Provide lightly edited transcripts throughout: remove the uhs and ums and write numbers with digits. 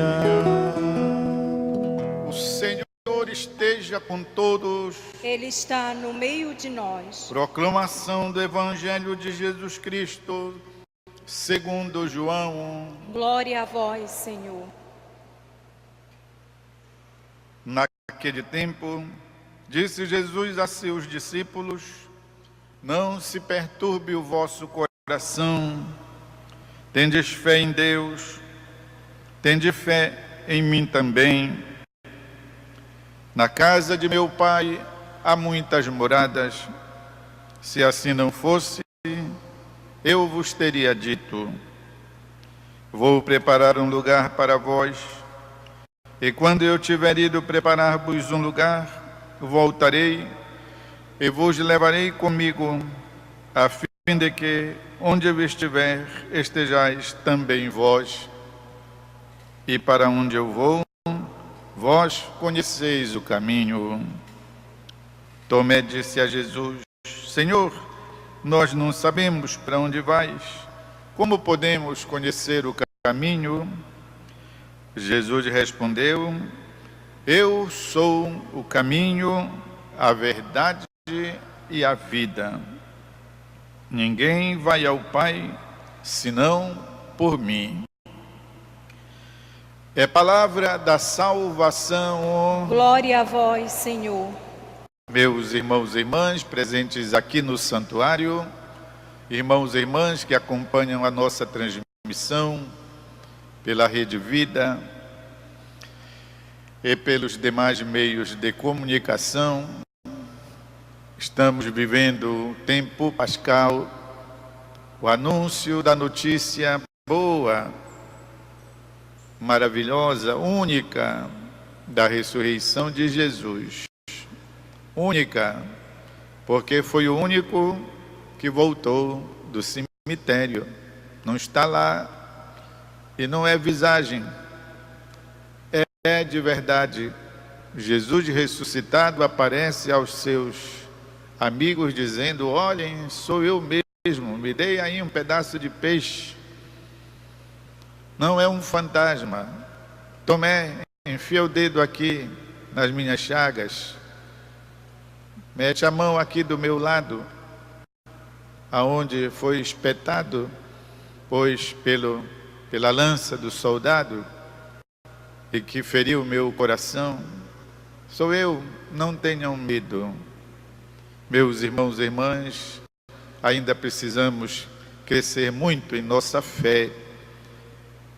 igreja. O Senhor esteja com todos. Ele está no meio de nós. Proclamação do Evangelho de Jesus Cristo, segundo João. Glória a vós, Senhor. Naquele tempo, disse Jesus a seus discípulos: não se perturbe o vosso coração. Tendes fé em Deus, tende fé em mim também. Na casa de meu Pai há muitas moradas. Se assim não fosse, eu vos teria dito: vou preparar um lugar para vós, e quando eu tiver ido preparar-vos um lugar, voltarei e vos levarei comigo, a fim de que, onde eu estiver, estejais também vós. E para onde eu vou, vós conheceis o caminho. Tomé disse a Jesus: Senhor, nós não sabemos para onde vais. Como podemos conhecer o caminho? Jesus respondeu: eu sou o caminho, a verdade e a vida. Ninguém vai ao Pai senão por mim. É palavra da salvação. Glória a vós, Senhor. Meus irmãos e irmãs presentes aqui no santuário, irmãos e irmãs que acompanham a nossa transmissão pela Rede Vida e pelos demais meios de comunicação, estamos vivendo o tempo pascal, o anúncio da notícia boa, maravilhosa, única, da ressurreição de Jesus. Única, porque foi o único que voltou do cemitério. Não está lá e não é visagem, é de verdade. Jesus ressuscitado aparece aos seus amigos dizendo: olhem, sou eu mesmo, me dei aí um pedaço de peixe. Não é um fantasma. Tomé, enfia o dedo aqui nas minhas chagas, mete a mão aqui do meu lado, aonde foi espetado, pois pela lança do soldado, e que feriu o meu coração. Sou eu, não tenham medo. Meus irmãos e irmãs, ainda precisamos crescer muito em nossa fé,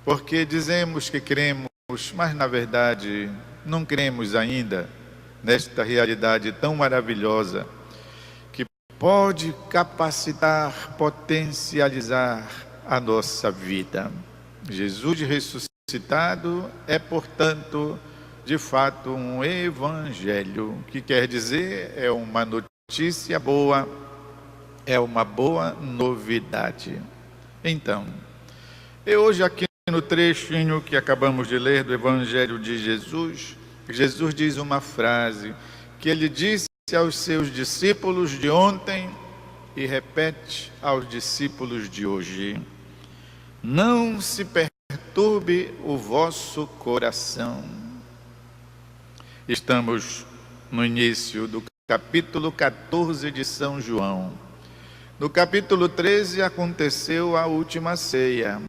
porque dizemos que cremos, mas na verdade não cremos ainda nesta realidade tão maravilhosa que pode capacitar, potencializar a nossa vida. Jesus ressuscitado é, portanto, de fato um evangelho, que quer dizer é uma notícia boa, é uma boa novidade. Então, e hoje aqui no trechinho que acabamos de ler do Evangelho de Jesus, Jesus diz uma frase que ele disse aos seus discípulos de ontem e repete aos discípulos de hoje: não se perturbe o vosso coração. Estamos no início do capítulo 14 de São João. No capítulo 13 aconteceu a última ceia.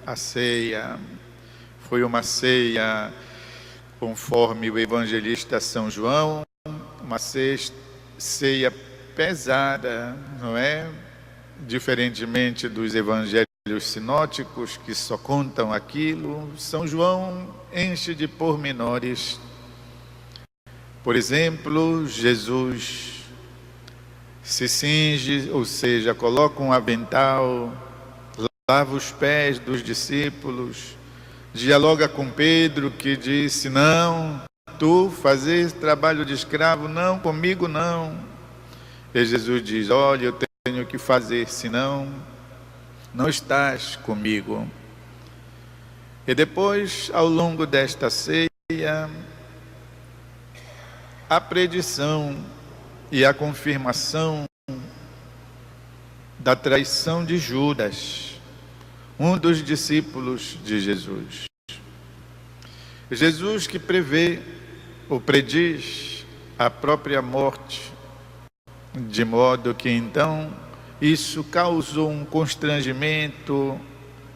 A ceia foi uma ceia, conforme o evangelista São João, uma ceia pesada, não é? Diferentemente dos evangelhos sinóticos, que só contam aquilo, São João enche de pormenores. Por exemplo, Jesus se cinge, ou seja, coloca um avental, lava os pés dos discípulos, dialoga com Pedro, que disse: não, tu fazes trabalho de escravo, não, comigo não. E Jesus diz: olha, eu tenho que fazer, senão não estás comigo. E depois, ao longo desta ceia, a predição e a confirmação da traição de Judas, um dos discípulos de Jesus. Jesus que prevê ou prediz a própria morte, de modo que então isso causou um constrangimento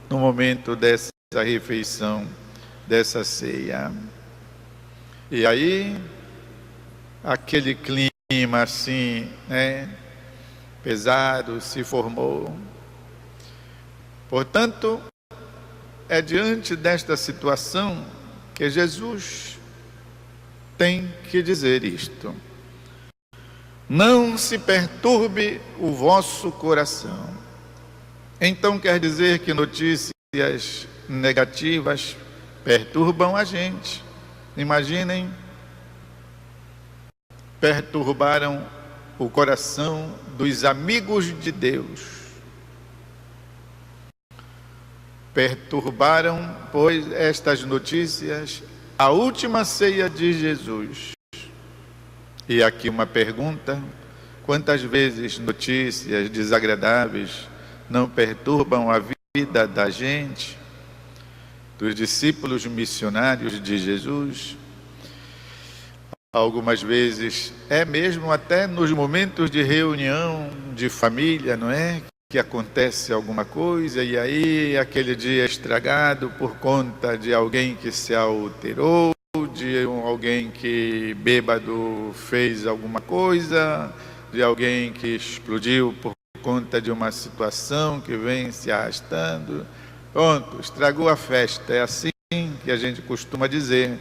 no momento dessa refeição, dessa ceia. E aí, aquele clima assim, pesado se formou. Portanto, é diante desta situação que Jesus tem que dizer isto: não se perturbe o vosso coração. Então quer dizer que notícias negativas perturbam a gente. Imaginem, perturbaram o coração dos amigos de Deus. Perturbaram, pois, estas notícias, a última ceia de Jesus. E aqui uma pergunta: quantas vezes notícias desagradáveis não perturbam a vida da gente, dos discípulos missionários de Jesus? Algumas vezes é mesmo até nos momentos de reunião de família, não é? Que acontece alguma coisa e aí aquele dia é estragado por conta de alguém que se alterou, de alguém que bêbado fez alguma coisa, de alguém que explodiu por conta de uma situação que vem se arrastando. Pronto, estragou a festa. É assim que a gente costuma dizer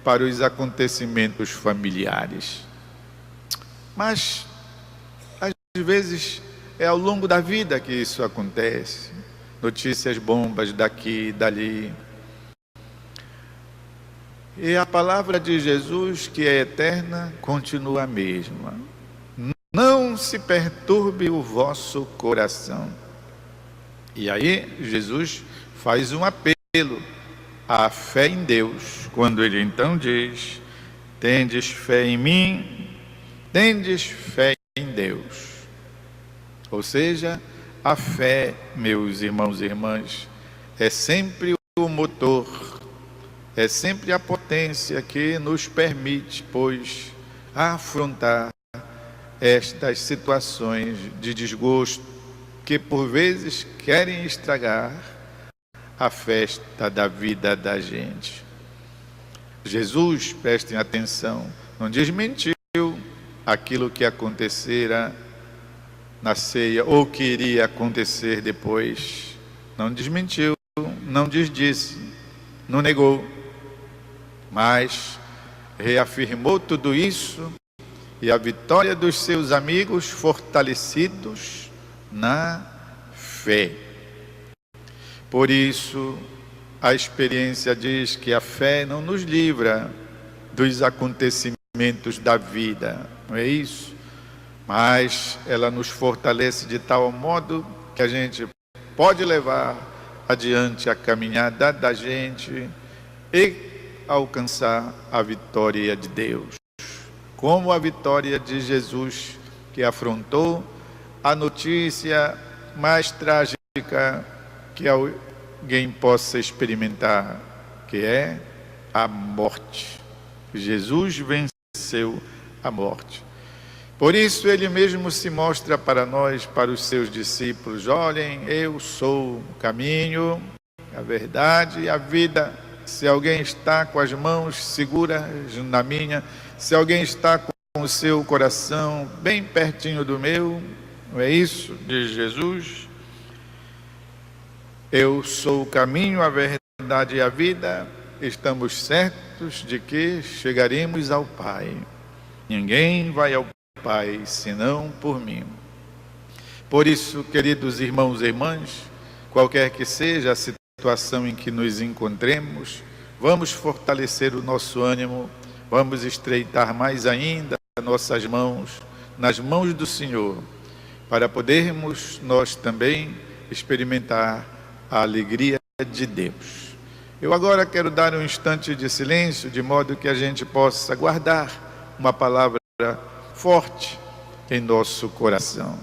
para os acontecimentos familiares. Mas, às vezes, é ao longo da vida que isso acontece. Notícias bombas daqui e dali. E a palavra de Jesus, que é eterna, continua a mesma. Não se perturbe o vosso coração. E aí, Jesus faz um apelo à fé em Deus, quando ele então diz: tendes fé em mim, tendes fé em Deus. Ou seja, a fé, meus irmãos e irmãs, é sempre o motor, é sempre a potência que nos permite, pois, afrontar estas situações de desgosto que por vezes querem estragar a festa da vida da gente. Jesus, prestem atenção, não desmentiu aquilo que acontecera na ceia ou que iria acontecer depois. Não desmentiu, não desdisse, não negou, mas reafirmou tudo isso e a vitória dos seus amigos fortalecidos na fé. Por isso, a experiência diz que a fé não nos livra dos acontecimentos da vida, não é isso? Mas ela nos fortalece de tal modo que a gente pode levar adiante a caminhada da gente e alcançar a vitória de Deus. Como a vitória de Jesus, que afrontou a notícia mais trágica que alguém possa experimentar, que é a morte. Jesus venceu a morte. Por isso ele mesmo se mostra para nós, para os seus discípulos: olhem, eu sou o caminho, a verdade e a vida. Se alguém está com as mãos seguras na minha, se alguém está com o seu coração bem pertinho do meu, não é isso? Diz Jesus: eu sou o caminho, a verdade e a vida. Estamos certos de que chegaremos ao Pai. Ninguém vai ao Pai senão por mim. Por isso, queridos irmãos e irmãs, qualquer que seja a situação em que nos encontremos, vamos fortalecer o nosso ânimo, vamos estreitar mais ainda nossas mãos nas mãos do Senhor, para podermos nós também experimentar a alegria de Deus. Eu agora quero dar um instante de silêncio, de modo que a gente possa guardar uma palavra forte em nosso coração.